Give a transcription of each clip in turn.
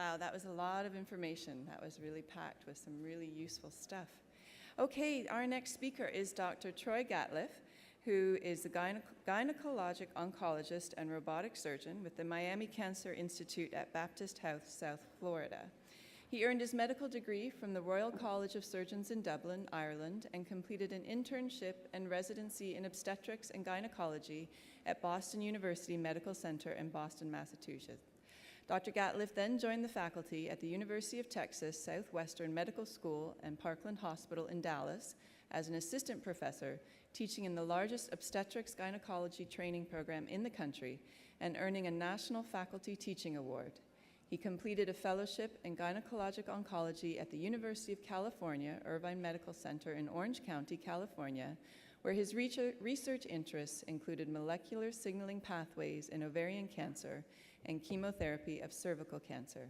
Wow, that was a lot of information. That was really packed with some really useful stuff. Okay, our next speaker is Dr. Troy Gatcliffe, who is a gynecologic oncologist and robotic surgeon with the Miami Cancer Institute at Baptist Health, South Florida. He earned his medical degree from the Royal College of Surgeons in Dublin, Ireland, and completed an internship and residency in obstetrics and gynecology at Boston University Medical Center in Boston, Massachusetts. Dr. Gatcliffe then joined the faculty at the University of Texas Southwestern Medical School and Parkland Hospital in Dallas as an assistant professor, teaching in the largest obstetrics gynecology training program in the country and earning a National Faculty Teaching Award. He completed a fellowship in gynecologic oncology at the University of California, Irvine Medical Center in Orange County, California, where his research interests included molecular signaling pathways in ovarian cancer and chemotherapy of cervical cancer.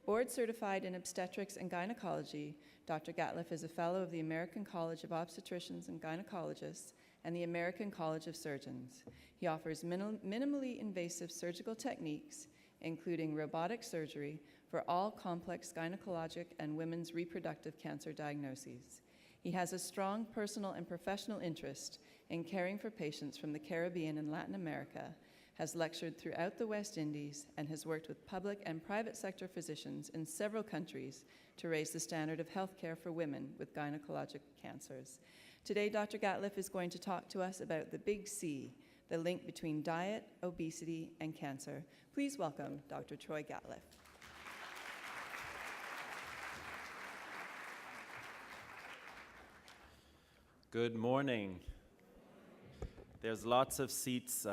Board certified in obstetrics and gynecology, Dr. Gatcliffe is a fellow of the American College of Obstetricians and Gynecologists and the American College of Surgeons. He offers minimally invasive surgical techniques, including robotic surgery, for all complex gynecologic and women's reproductive cancer diagnoses. He has a strong personal and professional interest in caring for patients from the Caribbean and Latin America, has lectured throughout the West Indies, and has worked with public and private sector physicians in several countries to raise the standard of healthcare for women with gynecologic cancers. Today, Dr. Gatcliffe is going to talk to us about the big C, the link between diet, obesity, and cancer. Please welcome Dr. Troy Gatcliffe. Good morning. There's lots of seats,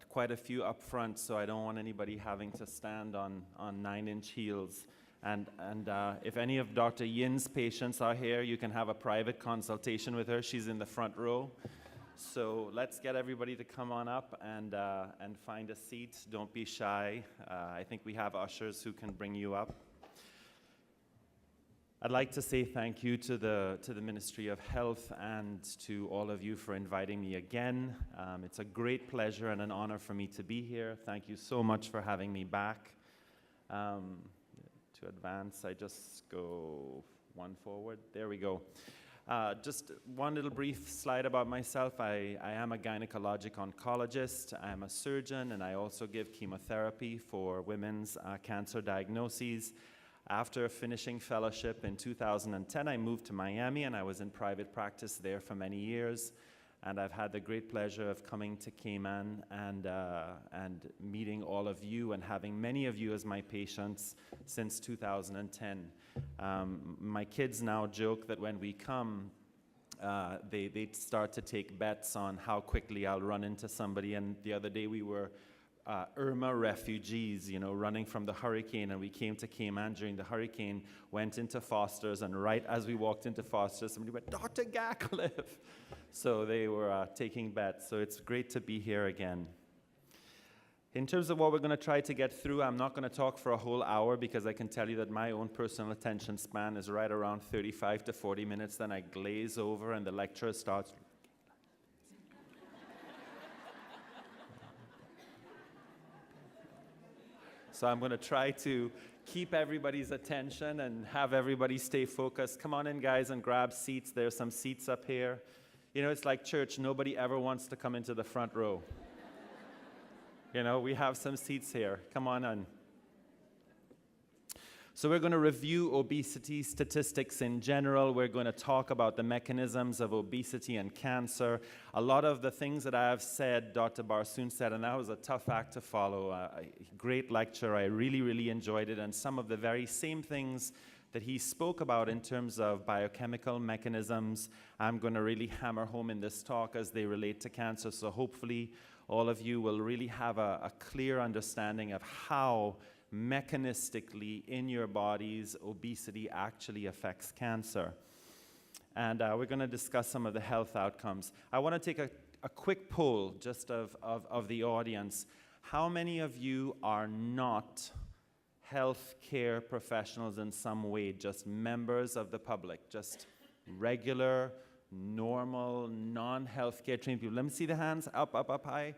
quite a few up front, so I don't want anybody having to stand on 9-inch heels. And if any of Dr. Yin's patients are here, you can have a private consultation with her. She's in the front row. So let's get everybody to come on up and find a seat. Don't be shy. I think we have ushers who can bring you up. I'd like to say thank you to the Ministry of Health and to all of you for inviting me again. It's a great pleasure and an honor for me to be here. Thank you so much for having me back. To advance, I just go one forward. There we go. Just one little brief slide about myself. I am a gynecologic oncologist. I'm a surgeon, and I also give chemotherapy for women's cancer diagnoses. After finishing fellowship in 2010, I moved to Miami, and I was in private practice there for many years. And I've had the great pleasure of coming to Cayman and meeting all of you and having many of you as my patients since 2010. My kids now joke that when we come, they start to take bets on how quickly I'll run into somebody. And the other day we were Irma refugees, running from the hurricane, and we came to Cayman during the hurricane, went into Foster's, and right as we walked into Foster's, somebody went, "Dr. Gatcliffe!" So they were taking bets, so it's great to be here again. In terms of what we're going to try to get through, I'm not going to talk for a whole hour because I can tell you that my own personal attention span is right around 35 to 40 minutes, then I glaze over and the lecturer starts. So I'm going to try to keep everybody's attention and have everybody stay focused. Come on in, guys, and grab seats. There's some seats up here. It's like church. Nobody ever wants to come into the front row. We have some seats here. Come on in. So we're going to review obesity statistics in general. We're going to talk about the mechanisms of obesity and cancer. A lot of the things that I have said, Dr. Barsoon said, and that was a tough act to follow. A great lecture. I really, really enjoyed it. And some of the very same things that he spoke about in terms of biochemical mechanisms, I'm going to really hammer home in this talk as they relate to cancer. So hopefully all of you will really have a clear understanding of how mechanistically in your bodies obesity actually affects cancer. And we're going to discuss some of the health outcomes. I want to take a quick poll just of the audience. How many of you are not healthcare professionals in some way, just members of the public, just regular, normal, non-healthcare trained people? Let me see the hands, up, high.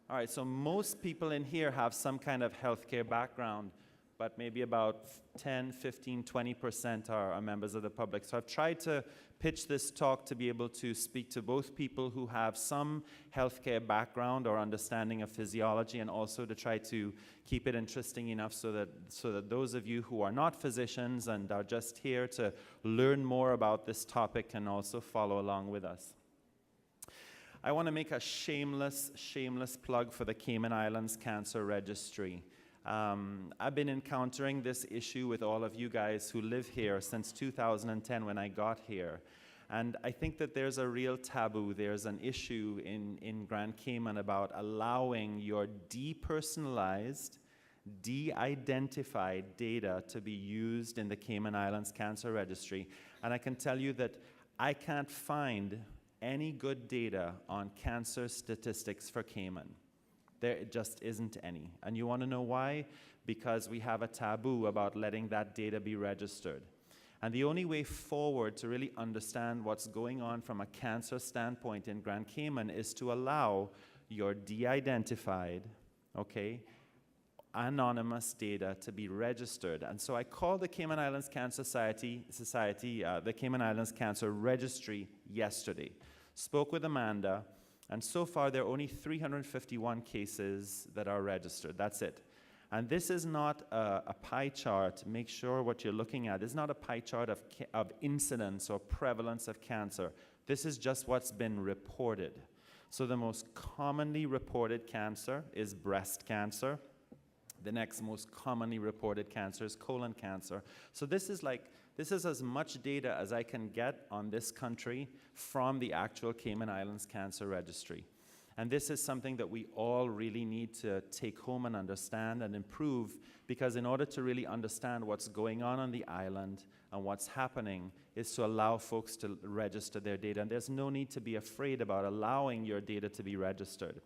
All right, so most people in here have some kind of healthcare background. but maybe about 10, 15, 20% are members of the public. So I've tried to pitch this talk to be able to speak to both people who have some healthcare background or understanding of physiology, and also to try to keep it interesting enough so that those of you who are not physicians and are just here to learn more about this topic can also follow along with us. I want to make a shameless plug for the Cayman Islands Cancer Registry. I've been encountering this issue with all of you guys who live here since 2010 when I got here. And I think that there's a real taboo. There's an issue in Grand Cayman about allowing your depersonalized, de-identified data to be used in the Cayman Islands Cancer Registry. And I can tell you that I can't find any good data on cancer statistics for Cayman. There just isn't any. And you want to know why? Because we have a taboo about letting that data be registered. And the only way forward to really understand what's going on from a cancer standpoint in Grand Cayman is to allow your de-identified, okay, anonymous data to be registered. And so I called the Cayman Islands Cancer Society, the Cayman Islands Cancer Registry yesterday. Spoke with Amanda, and so far there are only 351 cases that are registered. That's it. And this is not a pie chart. Make sure what you're looking at is not a pie chart of incidence or prevalence of cancer. This is just what's been reported. So the most commonly reported cancer is breast cancer. The next most commonly reported cancer is colon cancer. So this is as much data as I can get on this country from the actual Cayman Islands Cancer Registry. And this is something that we all really need to take home and understand and improve, because in order to really understand what's going on the island and what's happening is to allow folks to register their data. And there's no need to be afraid about allowing your data to be registered.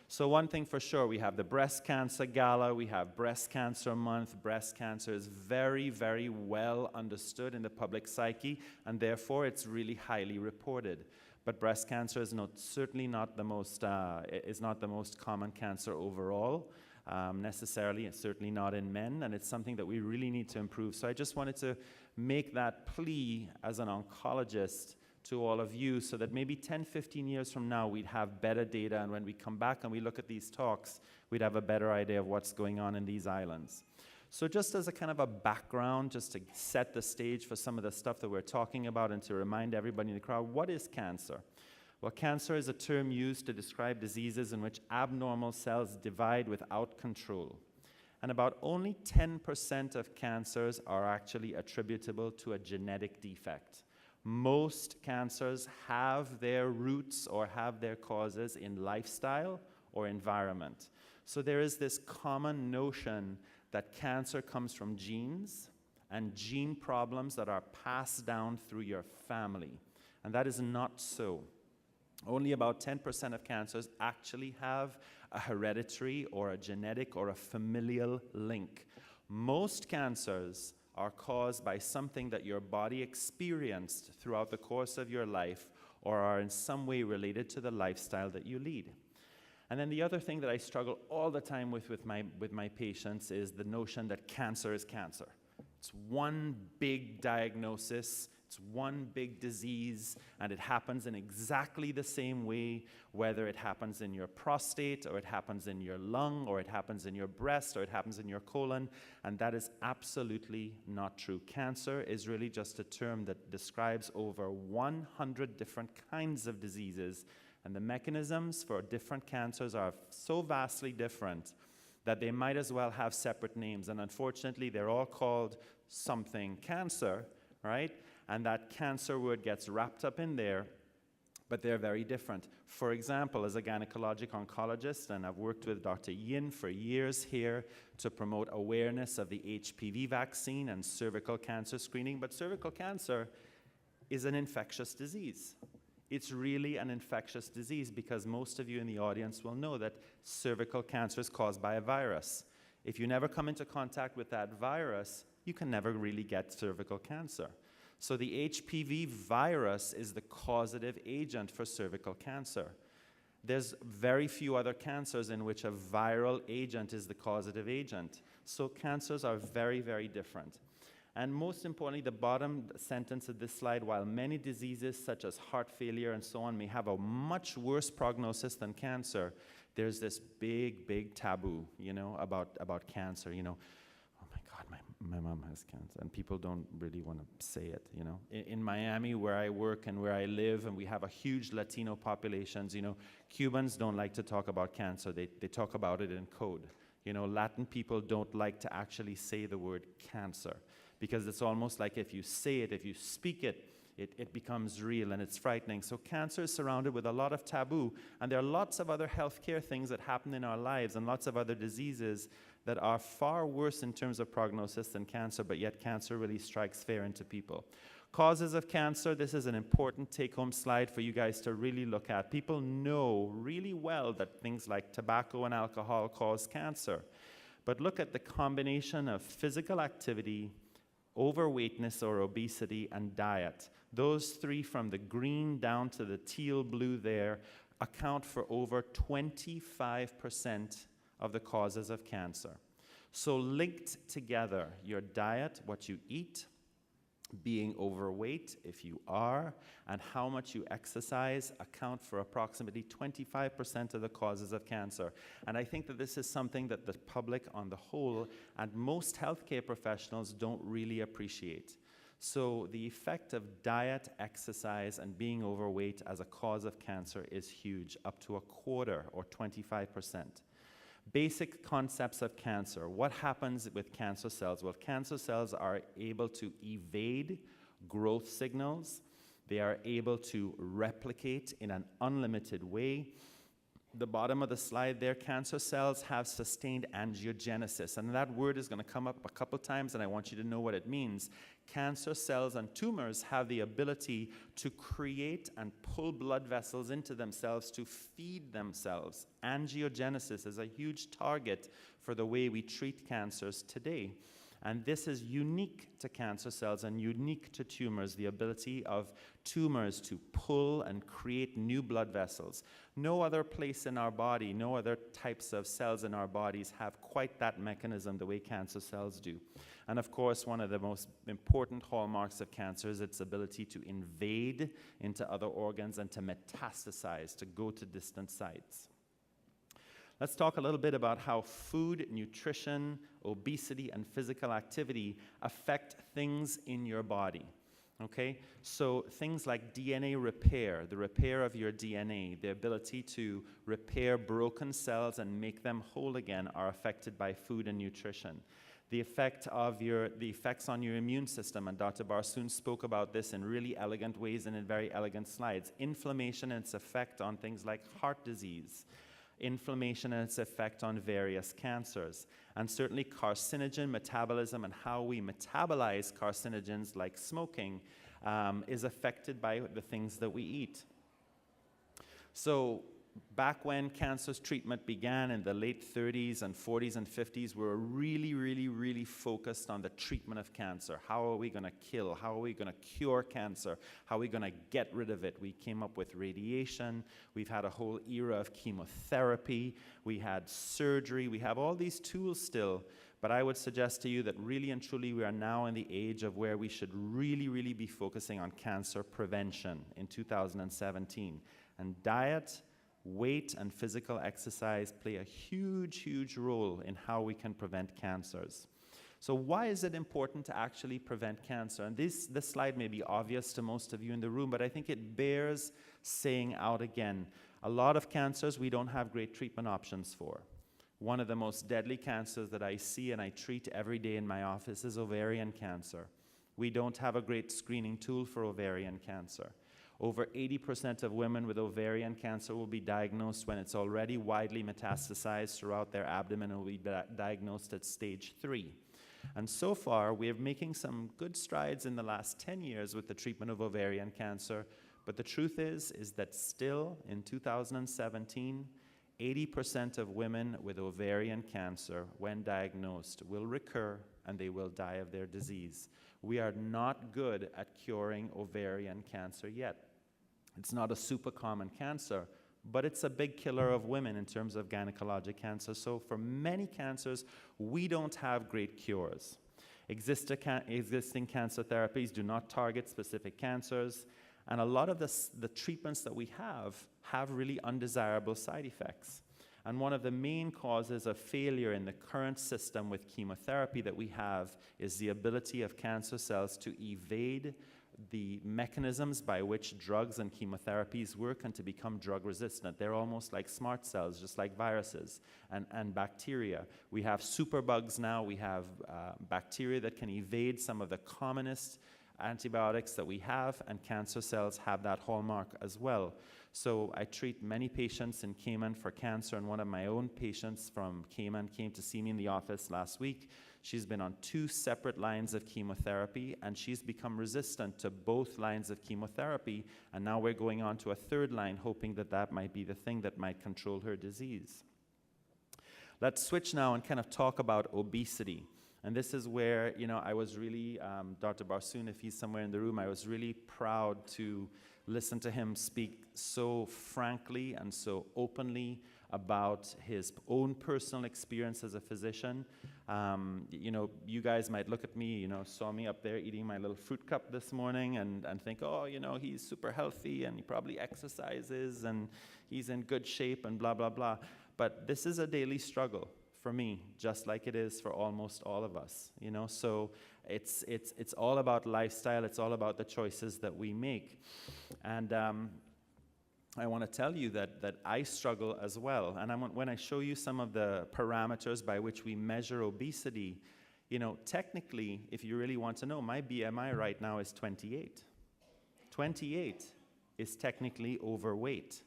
So one thing for sure, we have the Breast Cancer Gala, we have Breast Cancer Month. Breast cancer is very, very well understood in the public psyche, and therefore it's really highly reported. But breast cancer is certainly not the most common cancer overall, necessarily. It's certainly not in men, and it's something that we really need to improve. So I just wanted to make that plea as an oncologist to all of you, so that maybe 10, 15 years from now, we'd have better data, and when we come back and we look at these talks, we'd have a better idea of what's going on in these islands. So just as a kind of a background, just to set the stage for some of the stuff that we're talking about and to remind everybody in the crowd, what is cancer? Well, cancer is a term used to describe diseases in which abnormal cells divide without control. And about only 10% of cancers are actually attributable to a genetic defect. Most cancers have their roots or have their causes in lifestyle or environment. So there is this common notion that cancer comes from genes and gene problems that are passed down through your family. And that is not so. Only about 10% of cancers actually have a hereditary or a genetic or a familial link. Most cancers are caused by something that your body experienced throughout the course of your life, or are in some way related to the lifestyle that you lead. And then the other thing that I struggle all the time with my patients is the notion that cancer is cancer. It's one big diagnosis, it's one big disease, and it happens in exactly the same way, whether it happens in your prostate, or it happens in your lung, or it happens in your breast, or it happens in your colon, and that is absolutely not true. Cancer is really just a term that describes over 100 different kinds of diseases, and the mechanisms for different cancers are so vastly different that they might as well have separate names. And unfortunately, they're all called something cancer, right? And that cancer word gets wrapped up in there, but they're very different. For example, as a gynecologic oncologist, and I've worked with Dr. Yin for years here to promote awareness of the HPV vaccine and cervical cancer screening, but cervical cancer is an infectious disease. It's really an infectious disease because most of you in the audience will know that cervical cancer is caused by a virus. If you never come into contact with that virus, you can never really get cervical cancer. So the HPV virus is the causative agent for cervical cancer. There's very few other cancers in which a viral agent is the causative agent. So cancers are very, very different. And most importantly, the bottom sentence of this slide, while many diseases such as heart failure and so on may have a much worse prognosis than cancer, there's this big, big taboo, about cancer, Oh my God, my mom has cancer, and people don't really want to say it, In Miami, where I work and where I live, and we have a huge Latino populations, Cubans don't like to talk about cancer. They talk about it in code. Latin people don't like to actually say the word cancer, because it's almost like if you say it, if you speak it, it becomes real and it's frightening. So cancer is surrounded with a lot of taboo, and there are lots of other healthcare things that happen in our lives and lots of other diseases that are far worse in terms of prognosis than cancer, but yet cancer really strikes fear into people. Causes of cancer, this is an important take-home slide for you guys to really look at. People know really well that things like tobacco and alcohol cause cancer, but look at the combination of physical activity, overweightness or obesity, and diet. Those three, from the green down to the teal blue there, account for over 25% of the causes of cancer. So linked together, your diet, what you eat, being overweight, if you are, and how much you exercise account for approximately 25% of the causes of cancer. And I think that this is something that the public on the whole and most healthcare professionals don't really appreciate. So the effect of diet, exercise, and being overweight as a cause of cancer is huge, up to a quarter or 25%. Basic concepts of cancer. What happens with cancer cells? Well, cancer cells are able to evade growth signals. They are able to replicate in an unlimited way. The bottom of the slide there, cancer cells have sustained angiogenesis. And that word is going to come up a couple times, and I want you to know what it means. Cancer cells and tumors have the ability to create and pull blood vessels into themselves to feed themselves. Angiogenesis is a huge target for the way we treat cancers today. And this is unique to cancer cells and unique to tumors, the ability of tumors to pull and create new blood vessels. No other place in our body, no other types of cells in our bodies have quite that mechanism the way cancer cells do. And of course, one of the most important hallmarks of cancer is its ability to invade into other organs and to metastasize, to go to distant sites. Let's talk a little bit about how food, nutrition, obesity, and physical activity affect things in your body. Okay? So things like DNA repair, the repair of your DNA, the ability to repair broken cells and make them whole again are affected by food and nutrition. The effects on your immune system, and Dr. Barsoon spoke about this in really elegant ways and in very elegant slides. Inflammation and its effect on things like heart disease. Inflammation and its effect on various cancers, and certainly carcinogen metabolism and how we metabolize carcinogens like smoking is affected by the things that we eat. So back when cancer's treatment began in the late 30s and 40s and 50s, we were really focused on the treatment of cancer. How are we going to kill? How are we going to cure cancer? How are we going to get rid of it? We came up with radiation. We've had a whole era of chemotherapy. We had surgery. We have all these tools still. But I would suggest to you that really and truly we are now in the age of where we should really be focusing on cancer prevention in 2017. And diet, weight, and physical exercise play a huge role in how we can prevent cancers. So why is it important to actually prevent cancer? And this slide may be obvious to most of you in the room, but I think it bears saying out again. A lot of cancers we don't have great treatment options for. One of the most deadly cancers that I see and I treat every day in my office is ovarian cancer. We don't have a great screening tool for ovarian cancer. Over 80% of women with ovarian cancer will be diagnosed when it's already widely metastasized throughout their abdomen and will be diagnosed at stage 3. And so far, we are making some good strides in the last 10 years with the treatment of ovarian cancer. But the truth is that still in 2017, 80% of women with ovarian cancer, when diagnosed, will recur and they will die of their disease. We are not good at curing ovarian cancer yet. It's not a super common cancer, but it's a big killer of women in terms of gynecologic cancer. So for many cancers, we don't have great cures. Existing cancer therapies do not target specific cancers, and a lot of the treatments that we have really undesirable side effects. And one of the main causes of failure in the current system with chemotherapy that we have is the ability of cancer cells to evade the mechanisms by which drugs and chemotherapies work and to become drug resistant. They're almost like smart cells, just like viruses and bacteria. We have superbugs now. We have bacteria that can evade some of the commonest antibiotics that we have, and cancer cells have that hallmark as well. So I treat many patients in Cayman for cancer, and one of my own patients from Cayman came to see me in the office last week. She's been on 2 separate lines of chemotherapy, and she's become resistant to both lines of chemotherapy, and now we're going on to a 3rd line, hoping that that might be the thing that might control her disease. Let's switch now and kind of talk about obesity. And this is where, I was really, Dr. Barsoon, if he's somewhere in the room, I was really proud to listen to him speak so frankly and so openly about his own personal experience as a physician. You guys might look at me, saw me up there eating my little fruit cup this morning and think, oh, he's super healthy and he probably exercises and he's in good shape and blah, blah, blah. But this is a daily struggle for me, just like it is for almost all of us, So it's all about lifestyle. It's all about the choices that we make. And I want to tell you that I struggle as well. And when I show you some of the parameters by which we measure obesity, technically, if you really want to know, my BMI right now is 28. 28 is technically overweight.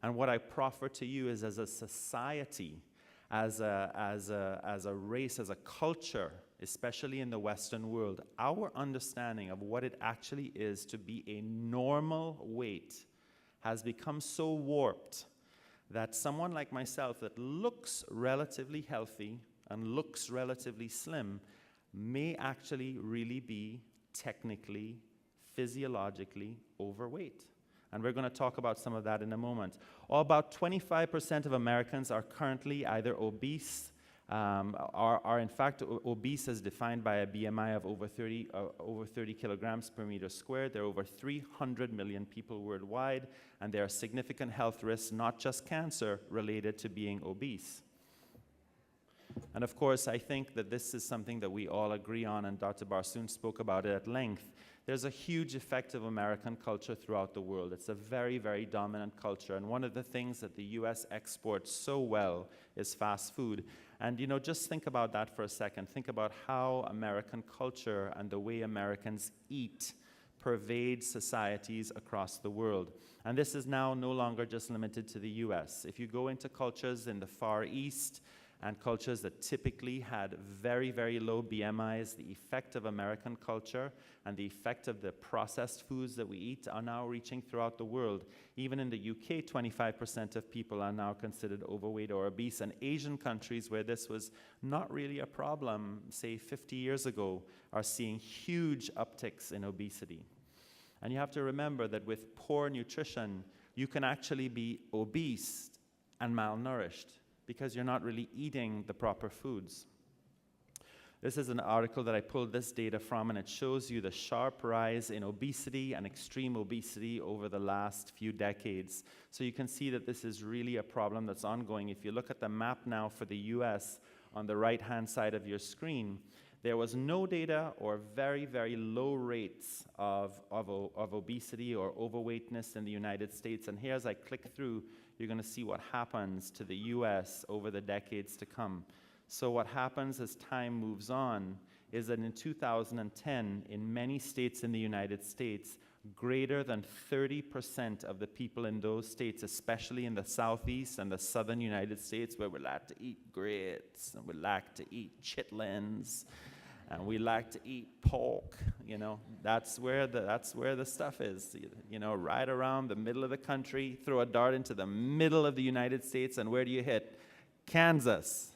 And what I proffer to you is, as a society, as a race, as a culture, especially in the Western world, our understanding of what it actually is to be a normal weight has become so warped that someone like myself that looks relatively healthy and looks relatively slim may actually really be technically, physiologically overweight. And we're going to talk about some of that in a moment. About 25% of Americans are currently either obese, are in fact obese as defined by a BMI of over 30 kilograms per meter squared. There are over 300 million people worldwide, and there are significant health risks, not just cancer, related to being obese. And of course, I think that this is something that we all agree on, and Dr. Barsoon spoke about it at length. There's a huge effect of American culture throughout the world. It's a very, very dominant culture, and one of the things that the U.S. exports so well is fast food. And just think about that for a second. Think about how American culture and the way Americans eat pervades societies across the world. And this is now no longer just limited to the U.S. If you go into cultures in the Far East, and cultures that typically had very, very low BMIs, the effect of American culture and the effect of the processed foods that we eat are now reaching throughout the world. Even in the UK, 25% of people are now considered overweight or obese. And Asian countries, where this was not really a problem, say 50 years ago, are seeing huge upticks in obesity. And you have to remember that with poor nutrition, you can actually be obese and malnourished, because you're not really eating the proper foods. This is an article that I pulled this data from, and it shows you the sharp rise in obesity and extreme obesity over the last few decades. So you can see that this is really a problem that's ongoing. If you look at the map now for the US on the right-hand side of your screen, there was no data or very, very low rates of obesity or overweightness in the United States. And here, as I click through, you're going to see what happens to the US over the decades to come. So what happens as time moves on is that in 2010, in many states in the United States, greater than 30% of the people in those states, especially in the southeast and the southern United States, where we like to eat grits and we like to eat chitlins and we like to eat pork, that's where the stuff is, right around the middle of the country. Throw a dart into the middle of the United States, and where do you hit? Kansas,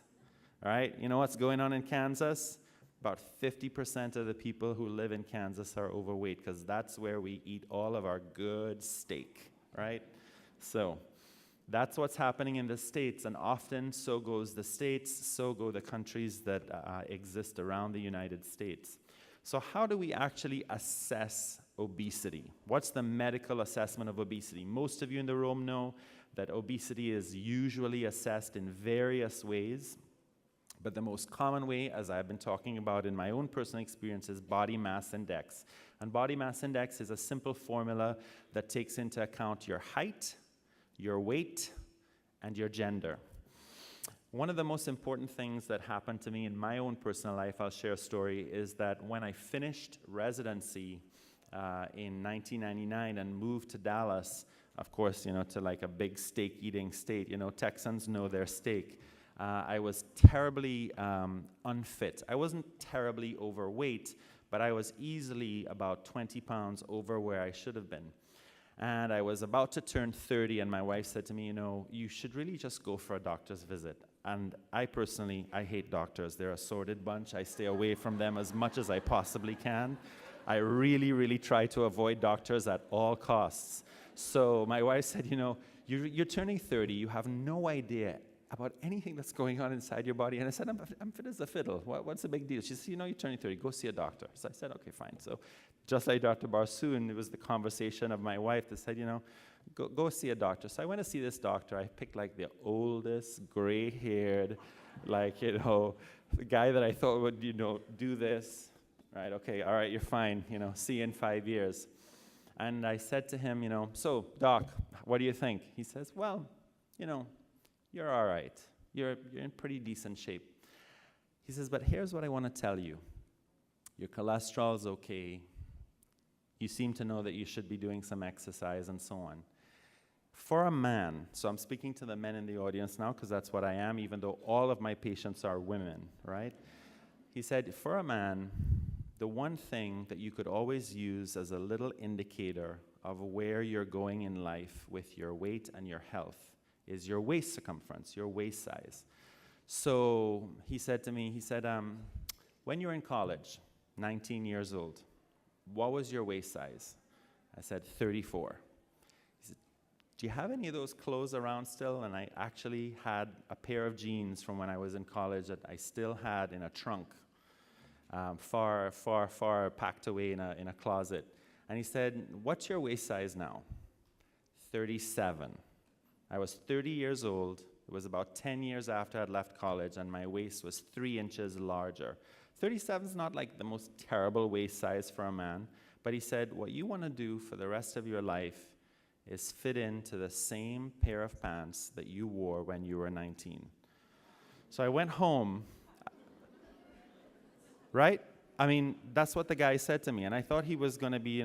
all right? You know what's going on in Kansas? About 50% of the people who live in Kansas are overweight, because that's where we eat all of our good steak, right? So That's what's happening in the States, and often so goes the States, so go the countries that exist around the United States. So how do we actually assess obesity? What's the medical assessment of obesity? Most of you in the room know that obesity is usually assessed in various ways, but the most common way, as I've been talking about in my own personal experience, is body mass index. And body mass index is a simple formula that takes into account your height, your weight, and your gender. One of the most important things that happened to me in my own personal life, I'll share a story, is that when I finished residency in 1999 and moved to Dallas, of course, to like a big steak-eating state, Texans know their steak. I was terribly unfit. I wasn't terribly overweight, but I was easily about 20 pounds over where I should have been. And I was about to turn 30, and my wife said to me, you should really just go for a doctor's visit. And I hate doctors. They're a sordid bunch. I stay away from them as much as I possibly can. I really, really try to avoid doctors at all costs. So my wife said, you're turning 30. You have no idea about anything that's going on inside your body. And I said, I'm fit as a fiddle. What's the big deal? She said, you're turning 30. Go see a doctor. So I said, okay, fine. So just like Dr. Barsoon, it was the conversation of my wife that said, go see a doctor. So I went to see this doctor. I picked like the oldest, gray-haired, the guy that I thought would, do this. Right, okay, all right, you're fine. See you in 5 years. And I said to him, so, doc, what do you think? He says, well, you're all right. You're in pretty decent shape. He says, but here's what I want to tell you. Your cholesterol's okay. You seem to know that you should be doing some exercise and so on. For a man, so I'm speaking to the men in the audience now because that's what I am, even though all of my patients are women, right? He said, for a man, the one thing that you could always use as a little indicator of where you're going in life with your weight and your health is your waist circumference, your waist size. So he said to me, when you were in college, 19 years old, what was your waist size? I said, 34. He said, do you have any of those clothes around still? And I actually had a pair of jeans from when I was in college that I still had in a trunk, far packed away in a closet. And he said, what's your waist size now? 37. I was 30 years old. It was about 10 years after I'd left college, and my waist was 3 inches larger. 37 is not like the most terrible waist size for a man, but he said, what you want to do for the rest of your life is fit into the same pair of pants that you wore when you were 19. So I went home, right? I mean, that's what the guy said to me, and I thought he was going to be,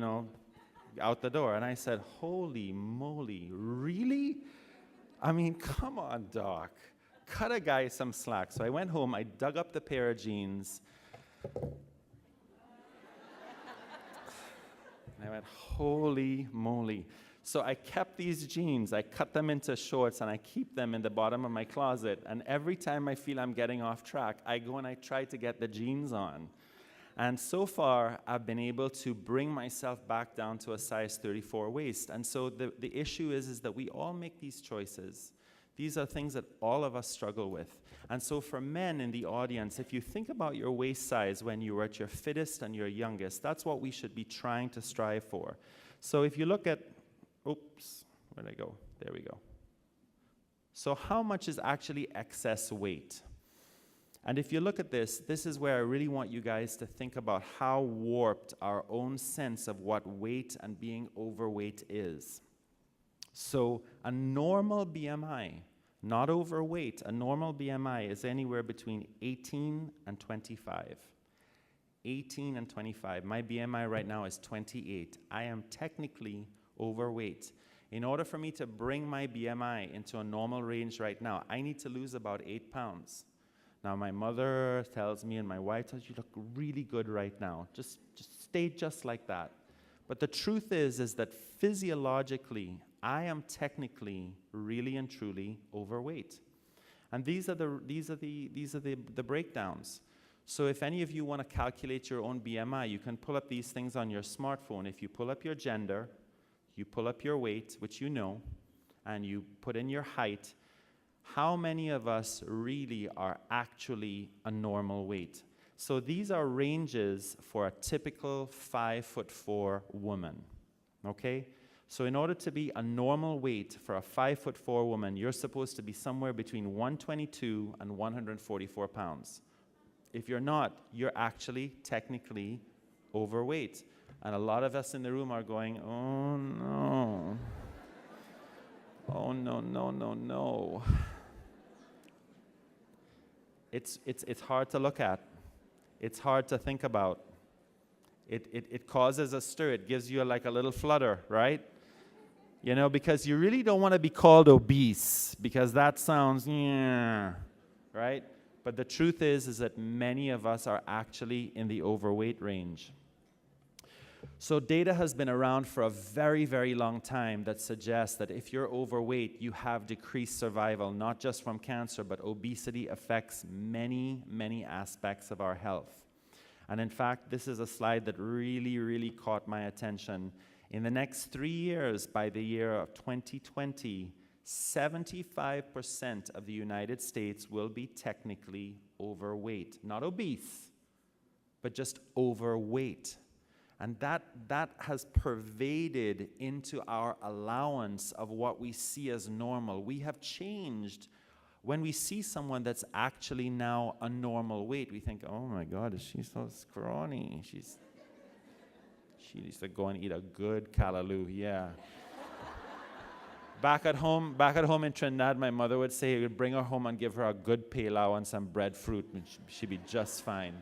out the door. And I said, holy moly, really? I mean, come on, doc. Cut a guy some slack. So I went home, I dug up the pair of jeans. And I went, holy moly. So I kept these jeans, I cut them into shorts, and I keep them in the bottom of my closet. And every time I feel I'm getting off track, I go and I try to get the jeans on. And so far, I've been able to bring myself back down to a size 34 waist. And so the issue is that we all make these choices. These are things that all of us struggle with. And so for men in the audience, if you think about your waist size when you were at your fittest and your youngest, that's what we should be trying to strive for. So if you look at, oops, where'd I go? There we go. So how much is actually excess weight? And if you look at this is where I really want you guys to think about how warped our own sense of what weight and being overweight is. So a normal BMI, not overweight, a normal BMI is anywhere between 18 and 25. 18 and 25. My BMI right now is 28. I am technically overweight. In order for me to bring my BMI into a normal range right now, I need to lose about 8 pounds. Now, my mother tells me and my wife tells you look really good right now. Just stay just like that. But the truth is that physiologically, I am technically really and truly overweight. And these are the breakdowns. So if any of you want to calculate your own BMI, you can pull up these things on your smartphone. If you pull up your gender, you pull up your weight, which you know, and you put in your height, how many of us really are actually a normal weight? So these are ranges for a typical 5'4" woman, okay? So in order to be a normal weight for a 5'4" woman, you're supposed to be somewhere between 122 and 144 pounds. If you're not, you're actually technically overweight. And a lot of us in the room are going, oh no. Oh no, no, no, no. It's hard to look at. It's hard to think about. It causes a stir. It gives you like a little flutter, right? You know, because you really don't want to be called obese, because that sounds, yeah, right? But the truth is that many of us are actually in the overweight range. So data has been around for a very, very long time that suggests that if you're overweight, you have decreased survival, not just from cancer, but obesity affects many, many aspects of our health. And in fact, this is a slide that really, really caught my attention. In the next 3 years, by the year of 2020, 75% of the United States will be technically overweight. Not obese, but just overweight. And that has pervaded into our allowance of what we see as normal. We have changed. When we see someone that's actually now a normal weight, we think, oh my God, is she so scrawny? She needs to go and eat a good callaloo, yeah. Back at home in Trinidad, my mother would say, we'd bring her home and give her a good pilau and some breadfruit, and she'd be just fine.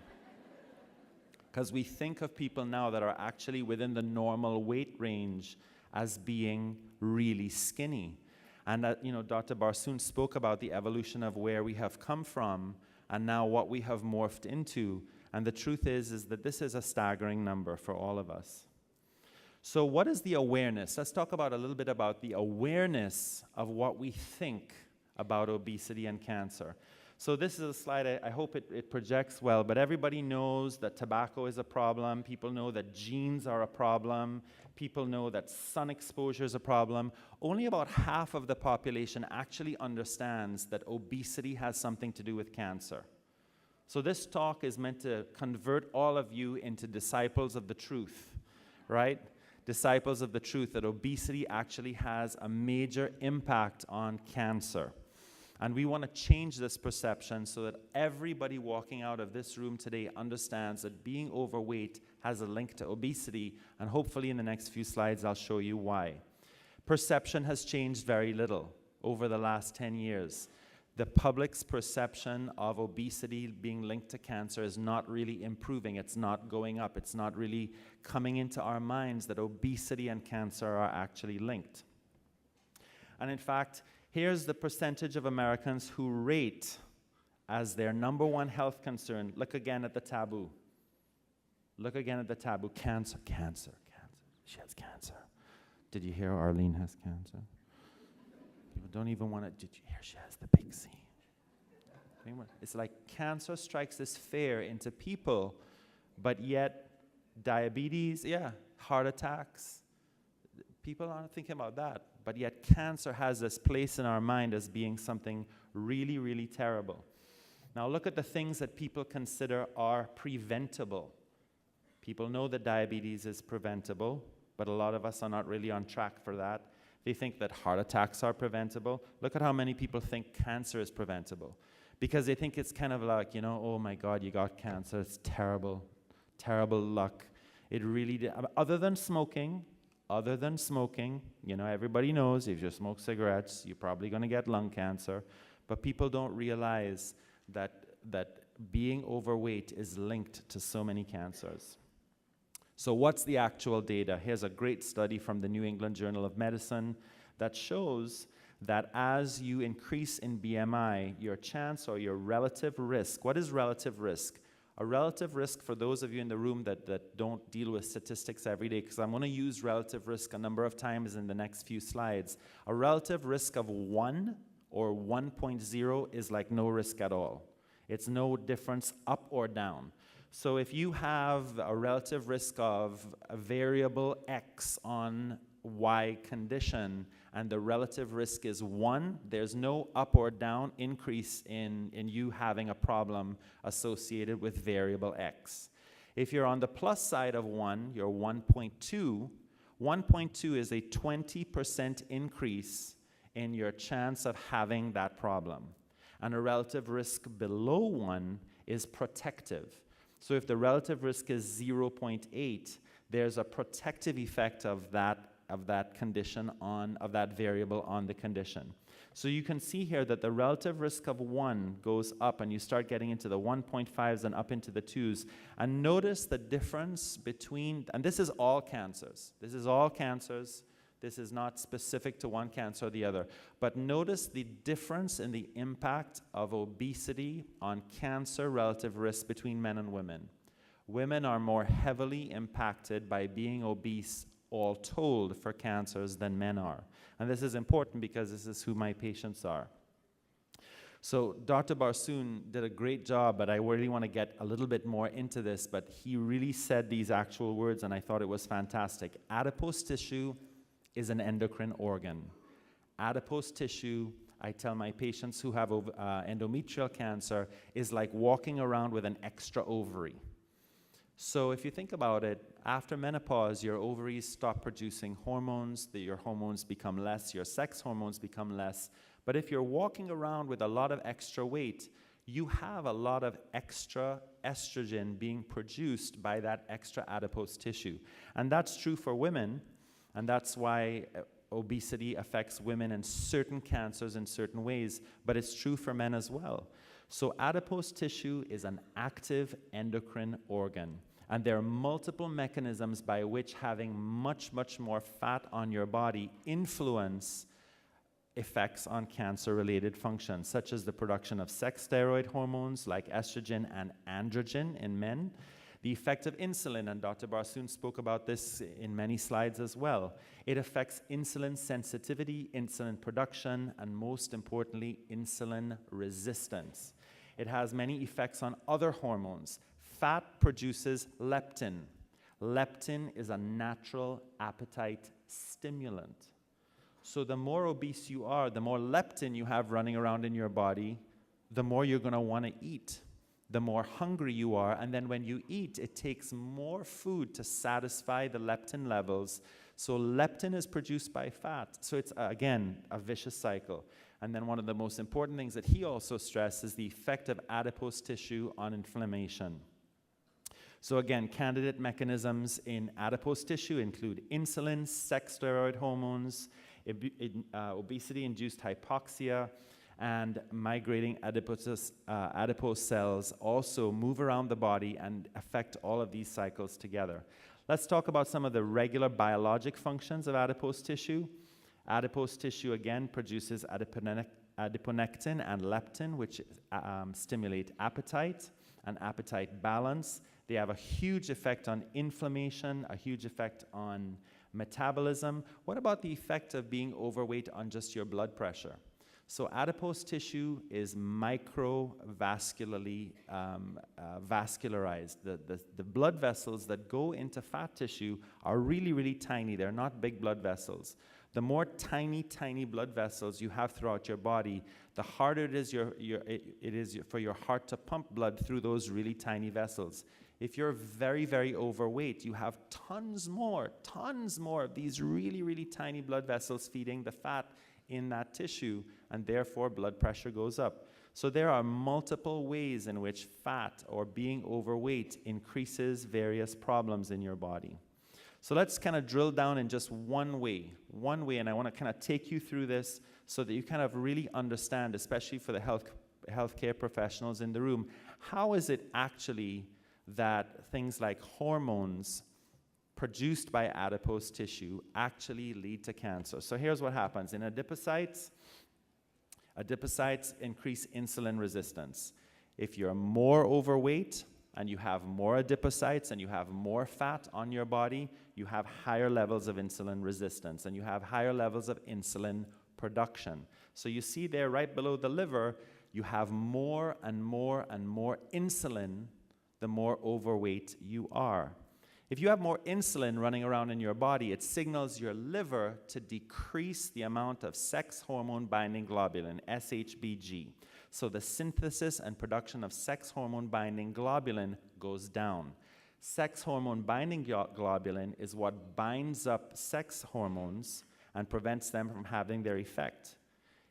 Because we think of people now that are actually within the normal weight range as being really skinny. And you know, Dr. Barsoon spoke about the evolution of where we have come from and now what we have morphed into. And the truth is that this is a staggering number for all of us. So what is the awareness? Let's talk about a little bit about the awareness of what we think about obesity and cancer. So this is a slide, I hope it projects well, but everybody knows that tobacco is a problem. People know that genes are a problem. People know that sun exposure is a problem. Only about half of the population actually understands that obesity has something to do with cancer. So this talk is meant to convert all of you into disciples of the truth, right? Disciples of the truth, that obesity actually has a major impact on cancer. And we want to change this perception so that everybody walking out of this room today understands that being overweight has a link to obesity, and hopefully in the next few slides I'll show you why. Perception has changed very little over the last 10 years. The public's perception of obesity being linked to cancer is not really improving. It's not going up. It's not really coming into our minds that obesity and cancer are actually linked. And in fact, here's the percentage of Americans who rate as their number one health concern. Look again at the taboo. Look again at the taboo. Cancer, cancer, cancer. She has cancer. Did you hear Arlene has cancer? People don't even want to, did you hear she has the big C? It's like cancer strikes this fear into people, but yet diabetes, yeah, heart attacks. People aren't thinking about that, but yet cancer has this place in our mind as being something really, really terrible. Now look at the things that people consider are preventable. People know that diabetes is preventable, but a lot of us are not really on track for that. They think that heart attacks are preventable. Look at how many people think cancer is preventable. Because they think it's kind of like, you know, oh my God, you got cancer, it's terrible, terrible luck. It really did. Other than smoking, you know, everybody knows if you smoke cigarettes, you're probably going to get lung cancer. But people don't realize that being overweight is linked to so many cancers. So what's the actual data? Here's a great study from the New England Journal of Medicine that shows that as you increase in BMI, your chance or your relative risk, what is relative risk? A relative risk, for those of you in the room that don't deal with statistics every day, because I'm going to use relative risk a number of times in the next few slides. A relative risk of 1 or 1.0 is like no risk at all. It's no difference up or down. So if you have a relative risk of a variable X on Y condition, and the relative risk is 1, there's no up or down increase in you having a problem associated with variable X. If you're on the plus side of 1, you're 1.2. 1.2 is a 20% increase in your chance of having that problem. And a relative risk below 1 is protective. So if the relative risk is 0.8, there's a protective effect of that condition of that variable on the condition. So you can see here that the relative risk of 1 goes up, and you start getting into the 1.5s and up into the 2s. And notice the difference between, and this is all cancers. This is all cancers. This is not specific to one cancer or the other. But notice the difference in the impact of obesity on cancer relative risk between men and women. Women are more heavily impacted by being obese, all told, for cancers than men are. And this is important because this is who my patients are. So Dr. Barsoon did a great job, but I really want to get a little bit more into this, but he really said these actual words, and I thought it was fantastic. Adipose tissue is an endocrine organ. Adipose tissue, I tell my patients who have endometrial cancer, is like walking around with an extra ovary. So if you think about it, after menopause, your ovaries stop producing hormones, your hormones become less, your sex hormones become less. But if you're walking around with a lot of extra weight, you have a lot of extra estrogen being produced by that extra adipose tissue. And that's true for women, and that's why obesity affects women in certain cancers in certain ways, but it's true for men as well. So adipose tissue is an active endocrine organ. And there are multiple mechanisms by which having much, much more fat on your body influence effects on cancer-related functions, such as the production of sex steroid hormones like estrogen and androgen in men, the effect of insulin, and Dr. Barsoon spoke about this in many slides as well. It affects insulin sensitivity, insulin production, and most importantly, insulin resistance. It has many effects on other hormones. Fat produces leptin. Leptin is a natural appetite stimulant. So the more obese you are, the more leptin you have running around in your body, the more you're going to want to eat, the more hungry you are. And then when you eat, it takes more food to satisfy the leptin levels. So leptin is produced by fat. So it's, again, a vicious cycle. And then one of the most important things that he also stressed is the effect of adipose tissue on inflammation. So again, candidate mechanisms in adipose tissue include insulin, sex steroid hormones, obesity-induced hypoxia, and migrating adipose cells also move around the body and affect all of these cycles together. Let's talk about some of the regular biologic functions of adipose tissue. Adipose tissue, again, produces adiponectin and leptin, which stimulate appetite and appetite balance. They have a huge effect on inflammation, a huge effect on metabolism. What about the effect of being overweight on just your blood pressure? So adipose tissue is microvascularly vascularized. The blood vessels that go into fat tissue are really, really tiny. They're not big blood vessels. The more tiny, tiny blood vessels you have throughout your body, the harder it is for your heart to pump blood through those really tiny vessels. If you're very, very overweight, you have tons more of these really, really tiny blood vessels feeding the fat in that tissue, and therefore blood pressure goes up. So there are multiple ways in which fat or being overweight increases various problems in your body. So let's kind of drill down in just one way, and I want to kind of take you through this so that you kind of really understand, especially for the healthcare professionals in the room, how is it actually that things like hormones produced by adipose tissue actually lead to cancer. So here's what happens. In adipocytes increase insulin resistance. If you're more overweight and you have more adipocytes and you have more fat on your body, you have higher levels of insulin resistance and you have higher levels of insulin production. So you see there right below the liver, you have more and more and more insulin the more overweight you are. If you have more insulin running around in your body, it signals your liver to decrease the amount of sex hormone binding globulin, SHBG. So the synthesis and production of sex hormone binding globulin goes down. Sex hormone binding globulin is what binds up sex hormones and prevents them from having their effect.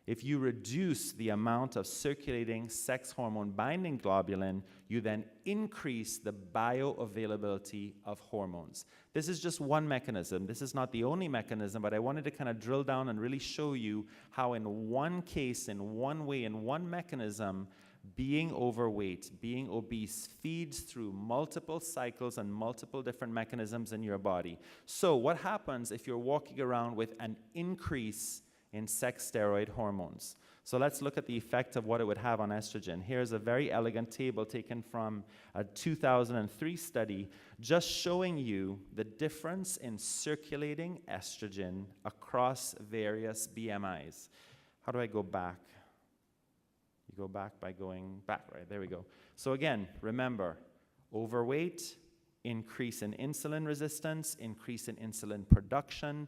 If you reduce the amount of circulating sex hormone binding globulin, you then increase the bioavailability of hormones. This is just one mechanism. This is not the only mechanism, but I wanted to kind of drill down and really show you how in one case, in one way, in one mechanism, being overweight, being obese, feeds through multiple cycles and multiple different mechanisms in your body. So what happens if you're walking around with an increase in sex steroid hormones? So let's look at the effect of what it would have on estrogen. Here's a very elegant table taken from a 2003 study just showing you the difference in circulating estrogen across various BMIs. How do I go back? You go back by going back, right? There we go. So again, remember, overweight, increase in insulin resistance, increase in insulin production,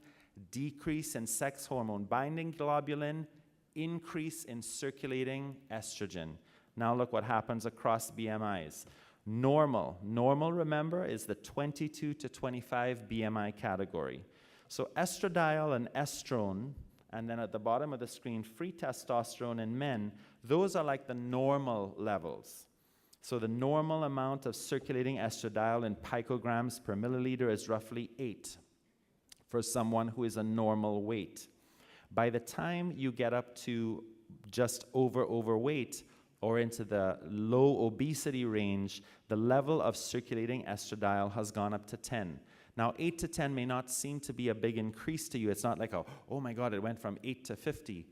decrease in sex hormone binding globulin, increase in circulating estrogen. Now look what happens across BMIs. Normal, remember, is the 22 to 25 BMI category. So estradiol and estrone, and then at the bottom of the screen, free testosterone in men, those are like the normal levels. So the normal amount of circulating estradiol in picograms per milliliter is roughly 8 for someone who is a normal weight. By the time you get up to just overweight or into the low obesity range, the level of circulating estradiol has gone up to 10. Now, 8 to 10 may not seem to be a big increase to you. It's not like, oh my God, it went from 8 to 50.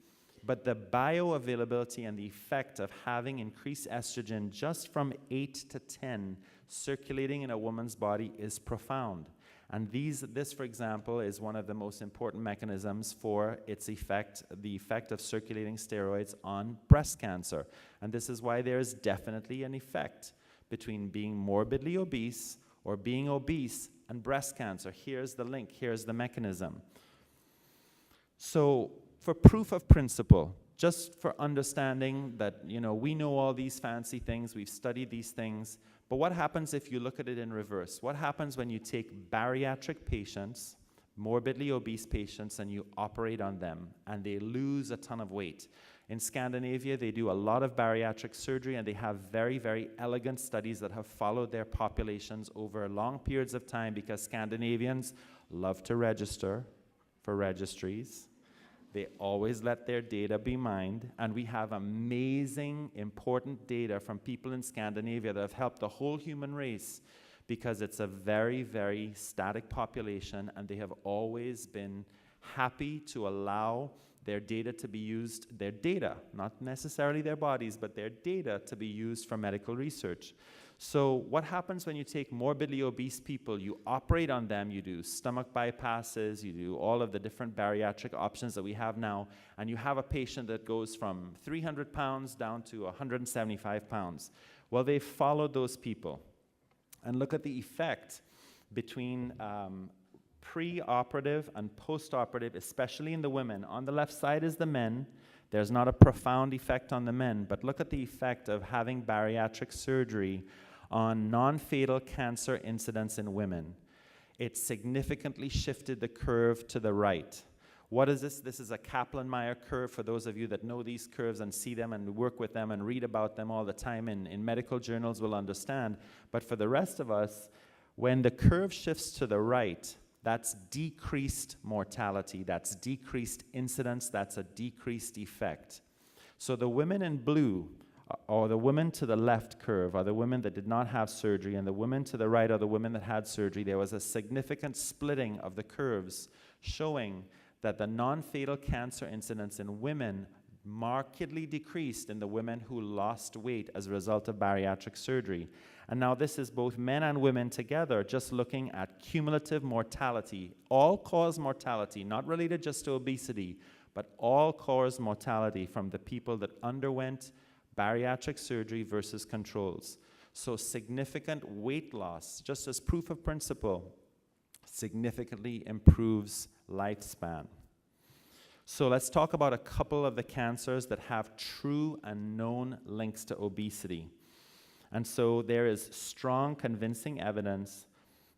But the bioavailability and the effect of having increased estrogen just from 8 to 10 circulating in a woman's body is profound. And this, for example, is one of the most important mechanisms for its effect, the effect of circulating steroids on breast cancer. And this is why there is definitely an effect between being morbidly obese or being obese and breast cancer. Here's the link, here's the mechanism. So for proof of principle, just for understanding that, we know all these fancy things, we've studied these things, but what happens if you look at it in reverse? What happens when you take bariatric patients, morbidly obese patients, and you operate on them, and they lose a ton of weight? In Scandinavia, they do a lot of bariatric surgery, and they have very, very elegant studies that have followed their populations over long periods of time, because Scandinavians love to register for registries. They always let their data be mined, and we have amazing, important data from people in Scandinavia that have helped the whole human race, because it's a very, very static population, and they have always been happy to allow their data to be used, their data, not necessarily their bodies, but their data to be used for medical research. So what happens when you take morbidly obese people, you operate on them, you do stomach bypasses, you do all of the different bariatric options that we have now, and you have a patient that goes from 300 pounds down to 175 pounds. Well, they followed those people. And look at the effect between pre-operative and post-operative, especially in the women. On the left side is the men. There's not a profound effect on the men, but look at the effect of having bariatric surgery on non-fatal cancer incidence in women. It significantly shifted the curve to the right. What is this? This is a Kaplan-Meier curve, for those of you that know these curves and see them and work with them and read about them all the time in medical journals will understand. But for the rest of us, when the curve shifts to the right, that's decreased mortality, that's decreased incidence, that's a decreased effect. So the women in blue, or the women to the left curve, are the women that did not have surgery, and the women to the right are the women that had surgery. There was a significant splitting of the curves showing that the non-fatal cancer incidence in women markedly decreased in the women who lost weight as a result of bariatric surgery. And now this is both men and women together, just looking at cumulative mortality, all-cause mortality, not related just to obesity, but all-cause mortality from the people that underwent bariatric surgery versus controls. So significant weight loss, just as proof of principle, significantly improves lifespan. So let's talk about a couple of the cancers that have true and known links to obesity. And so there is strong, convincing evidence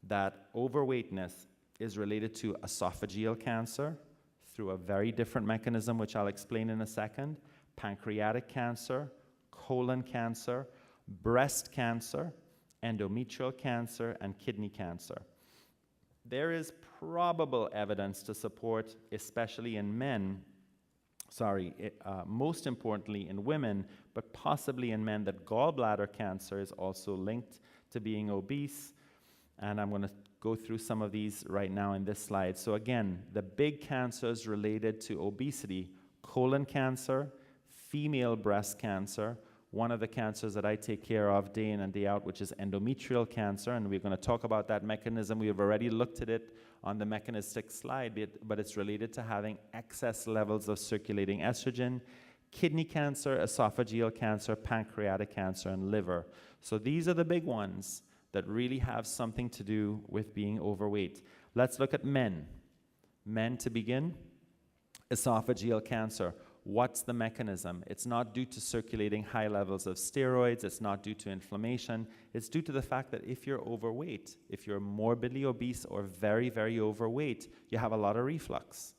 that overweightness is related to esophageal cancer through a very different mechanism, which I'll explain in a second, pancreatic cancer, colon cancer, breast cancer, endometrial cancer, and kidney cancer. There is probable evidence to support, especially in men, most importantly in women, but possibly in men, that gallbladder cancer is also linked to being obese. And I'm going to go through some of these right now in this slide. So again, the big cancers related to obesity: colon cancer, female breast cancer, one of the cancers that I take care of day in and day out, which is endometrial cancer, and we're going to talk about that mechanism. We have already looked at it on the mechanistic slide, but it's related to having excess levels of circulating estrogen. Kidney cancer, esophageal cancer, pancreatic cancer, and liver. So these are the big ones that really have something to do with being overweight. Let's look at men. Men, to begin, esophageal cancer. What's the mechanism? It's not due to circulating high levels of steroids. It's not due to inflammation. It's due to the fact that if you're overweight, if you're morbidly obese or very, very overweight, you have a lot of reflux.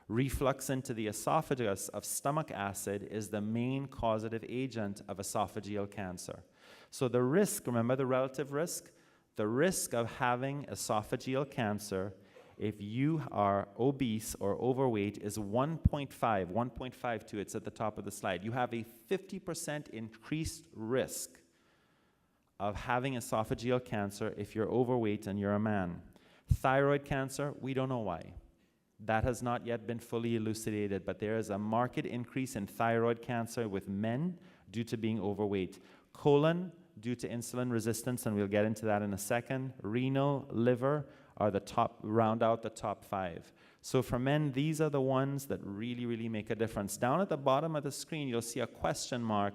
Reflux into the esophagus of stomach acid is the main causative agent of esophageal cancer. So the risk, remember the relative risk? The risk of having esophageal cancer if you are obese or overweight is 1.52. It's at the top of the slide. You have a 50% increased risk of having esophageal cancer if you're overweight and you're a man. Thyroid cancer, we don't know why. That has not yet been fully elucidated, but there is a marked increase in thyroid cancer with men due to being overweight. Colon, due to insulin resistance, and we'll get into that in a second. Renal, liver are the top, round out the top 5. So for men, these are the ones that really, really make a difference. Down at the bottom of the screen, you'll see a question mark.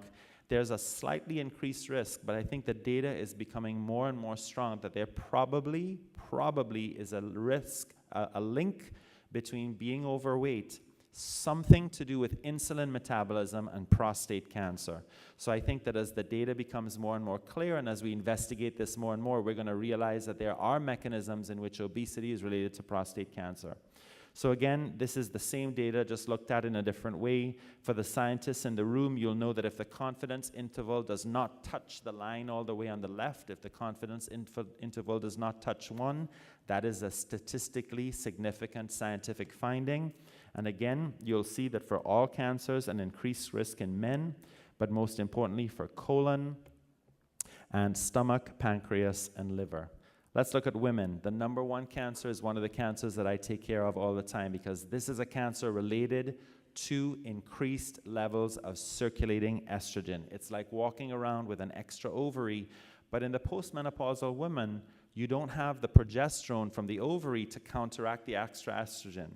There's a slightly increased risk, but I think the data is becoming more and more strong that there probably is a risk, a link between being overweight, something to do with insulin metabolism, and prostate cancer. So I think that as the data becomes more and more clear, and as we investigate this more and more, we're going to realize that there are mechanisms in which obesity is related to prostate cancer. So again, this is the same data, just looked at in a different way. For the scientists in the room, you'll know that if the confidence interval does not touch the line all the way on the left, if the confidence interval does not touch 1, that is a statistically significant scientific finding. And again, you'll see that for all cancers, an increased risk in men, but most importantly for colon and stomach, pancreas, and liver. Let's look at women. The number 1 cancer is one of the cancers that I take care of all the time because this is a cancer related to increased levels of circulating estrogen. It's like walking around with an extra ovary, but in the postmenopausal woman, you don't have the progesterone from the ovary to counteract the extra estrogen.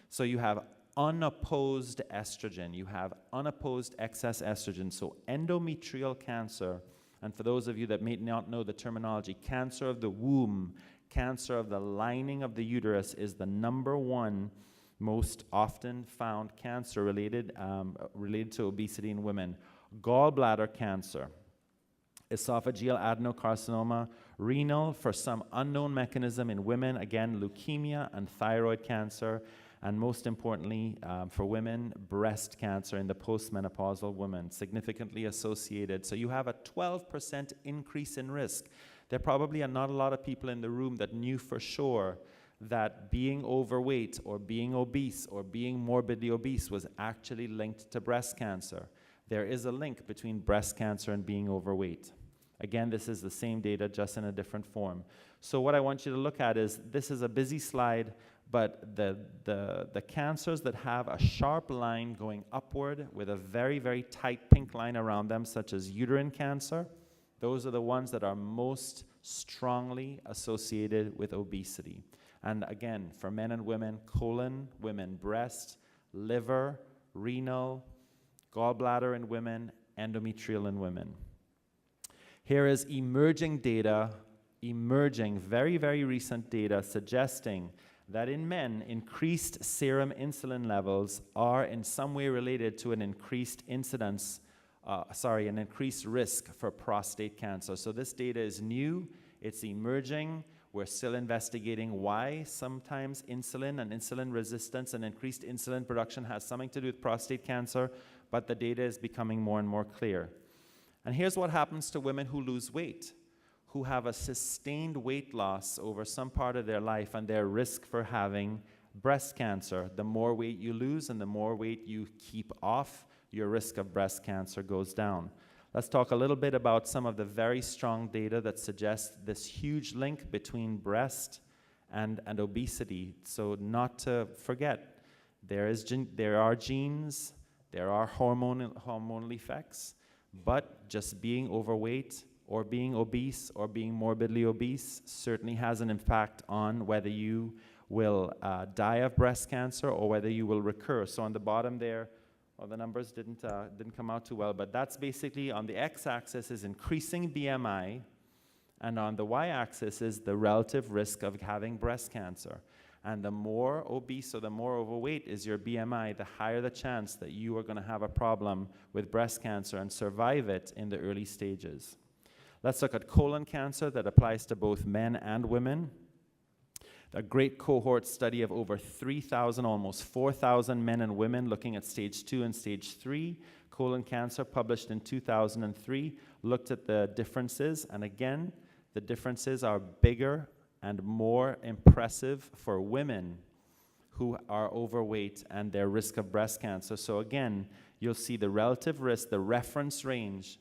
So you have unopposed estrogen. You have unopposed excess estrogen. So endometrial cancer, and for those of you that may not know the terminology, cancer of the womb, cancer of the lining of the uterus is the number 1 most often found cancer related to obesity in women. Gallbladder cancer, esophageal adenocarcinoma, renal for some unknown mechanism in women, again, leukemia and thyroid cancer, and most importantly, for women, breast cancer in the postmenopausal woman, significantly associated. So you have a 12% increase in risk. There probably are not a lot of people in the room that knew for sure that being overweight or being obese or being morbidly obese was actually linked to breast cancer. There is a link between breast cancer and being overweight. Again, this is the same data, just in a different form. So what I want you to look at is, this is a busy slide, but the cancers that have a sharp line going upward with a very, very tight pink line around them, such as uterine cancer, those are the ones that are most strongly associated with obesity. And again, for men and women, colon, women, breast, liver, renal, gallbladder in women, endometrial in women. Here is emerging data, very, very recent data suggesting that in men, increased serum insulin levels are in some way related to an increased incidence, an increased risk for prostate cancer. So this data is new, it's emerging. We're still investigating why sometimes insulin and insulin resistance and increased insulin production has something to do with prostate cancer, but the data is becoming more and more clear. And here's what happens to women who lose weight, who have a sustained weight loss over some part of their life and their risk for having breast cancer. The more weight you lose and the more weight you keep off, your risk of breast cancer goes down. Let's talk a little bit about some of the very strong data that suggests this huge link between breast and obesity. So not to forget, there are genes, there are hormonal effects, but just being overweight or being obese or being morbidly obese certainly has an impact on whether you will die of breast cancer or whether you will recur. So on the bottom there, well, the numbers didn't come out too well, but that's basically on the x-axis is increasing BMI, and on the y-axis is the relative risk of having breast cancer. And the more obese or the more overweight is your BMI, the higher the chance that you are going to have a problem with breast cancer and survive it in the early stages. Let's look at colon cancer that applies to both men and women. A great cohort study of over 3,000, almost 4,000 men and women looking at stage 2 and stage 3 colon cancer, published in 2003, looked at the differences, and again, the differences are bigger and more impressive for women who are overweight and their risk of breast cancer. So again, you'll see the relative risk, the reference range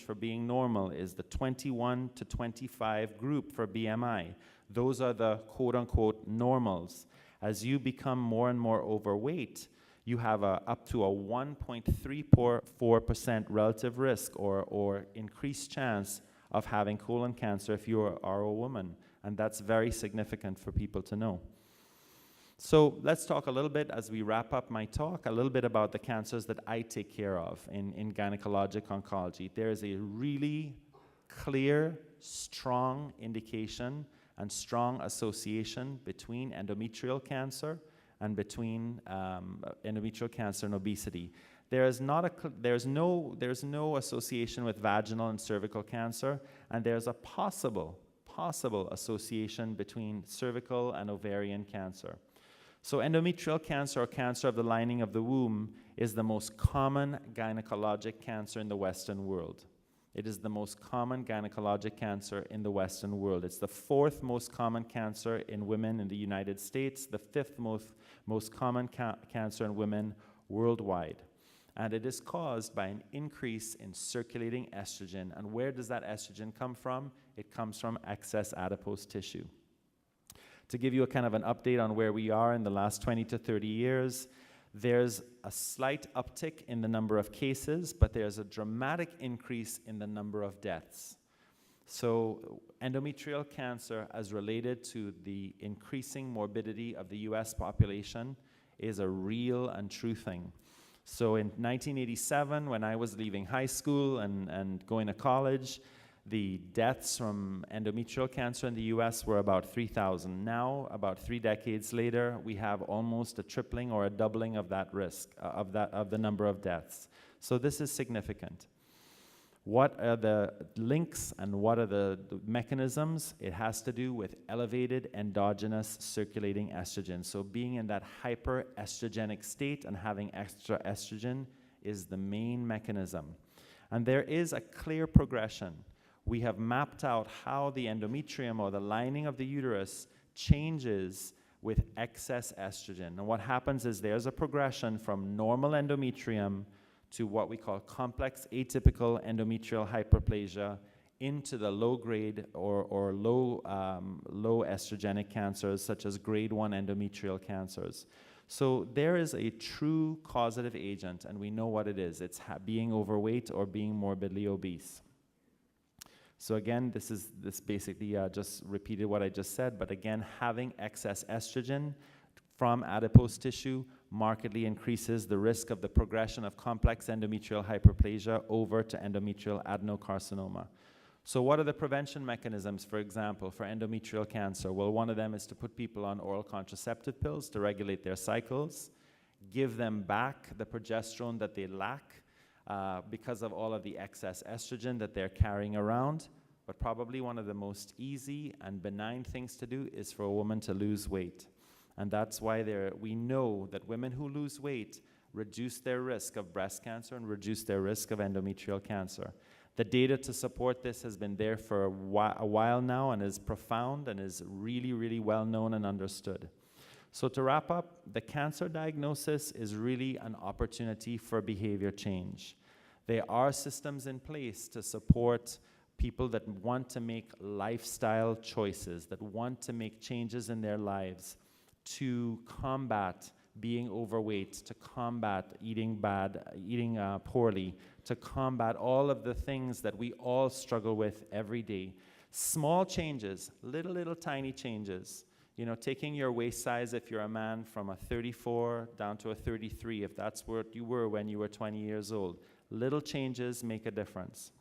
for being normal is the 21 to 25 group for BMI. Those are the quote-unquote normals. As you become more and more overweight, you have up to a 1.34% relative risk or increased chance of having colon cancer if you are a woman. And that's very significant for people to know. So let's talk a little bit, as we wrap up my talk, a little bit about the cancers that I take care of in gynecologic oncology. There is a really clear, strong indication and strong association between endometrial cancer and between endometrial cancer and obesity. There's no association with vaginal and cervical cancer, and there's a possible association between cervical and ovarian cancer. So endometrial cancer, or cancer of the lining of the womb, is the most common gynecologic cancer in the Western world. It is the most common gynecologic cancer in the Western world. It's the 4th most common cancer in women in the United States, the 5th most common cancer in women worldwide. And it is caused by an increase in circulating estrogen. And where does that estrogen come from? It comes from excess adipose tissue. To give you a kind of an update on where we are in the last 20 to 30 years, there's a slight uptick in the number of cases, but there's a dramatic increase in the number of deaths. So endometrial cancer, as related to the increasing morbidity of the US population, is a real and true thing. So in 1987, when I was leaving high school and going to college, the deaths from endometrial cancer in the US were about 3,000. Now, about 3 decades later, we have almost a tripling or a doubling of that risk, of the number of deaths. So this is significant. What are the links and what are the mechanisms? It has to do with elevated endogenous circulating estrogen. So being in that hyperestrogenic state and having extra estrogen is the main mechanism. And there is a clear progression. We have mapped out how the endometrium, or the lining of the uterus, changes with excess estrogen. And what happens is there's a progression from normal endometrium to what we call complex atypical endometrial hyperplasia into the low-grade or low estrogenic cancers, such as grade 1 endometrial cancers. So there is a true causative agent, and we know what it is. It's being overweight or being morbidly obese. So again, this basically just repeated what I just said, but again, having excess estrogen from adipose tissue markedly increases the risk of the progression of complex endometrial hyperplasia over to endometrial adenocarcinoma. So what are the prevention mechanisms, for example, for endometrial cancer? Well, one of them is to put people on oral contraceptive pills to regulate their cycles, give them back the progesterone that they lack because of all of the excess estrogen that they're carrying around. But probably one of the most easy and benign things to do is for a woman to lose weight. And that's why we know that women who lose weight reduce their risk of breast cancer and reduce their risk of endometrial cancer. The data to support this has been there for a while now and is profound and is really, really well known and understood. So to wrap up, the cancer diagnosis is really an opportunity for behavior change. There are systems in place to support people that want to make lifestyle choices, that want to make changes in their lives to combat being overweight, to combat eating poorly, to combat all of the things that we all struggle with every day. Small changes, little tiny changes. You know, taking your waist size if you're a man from a 34 down to a 33, if that's where you were when you were 20 years old. Little changes make a difference.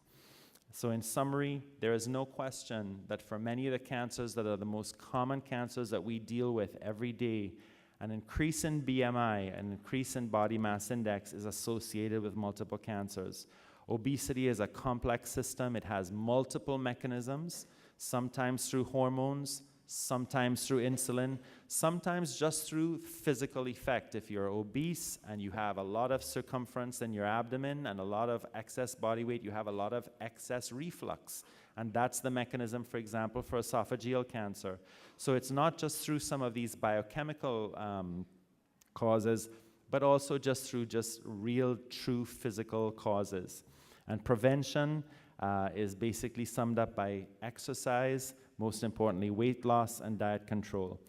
So in summary, there is no question that for many of the cancers that are the most common cancers that we deal with every day, an increase in BMI, an increase in body mass index is associated with multiple cancers. Obesity is a complex system. It has multiple mechanisms, sometimes through hormones, sometimes through insulin, sometimes just through physical effect. If you're obese and you have a lot of circumference in your abdomen and a lot of excess body weight, you have a lot of excess reflux. And that's the mechanism, for example, for esophageal cancer. So it's not just through some of these biochemical causes, but also just through real, true physical causes. And prevention is basically summed up by exercise, most importantly, weight loss and diet control.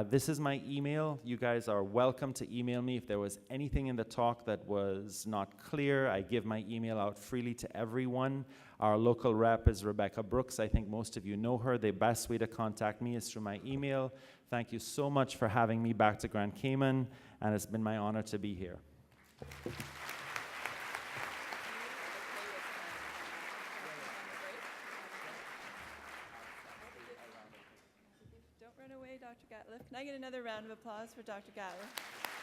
This is my email. You guys are welcome to email me if there was anything in the talk that was not clear. I give my email out freely to everyone. Our local rep is Rebecca Brooks. I think most of you know her. The best way to contact me is through my email. Thank you so much for having me back to Grand Cayman, and it's been my honor to be here. Don't run away, Dr. Gatcliffe. Can I get another round of applause for Dr. Gatcliffe?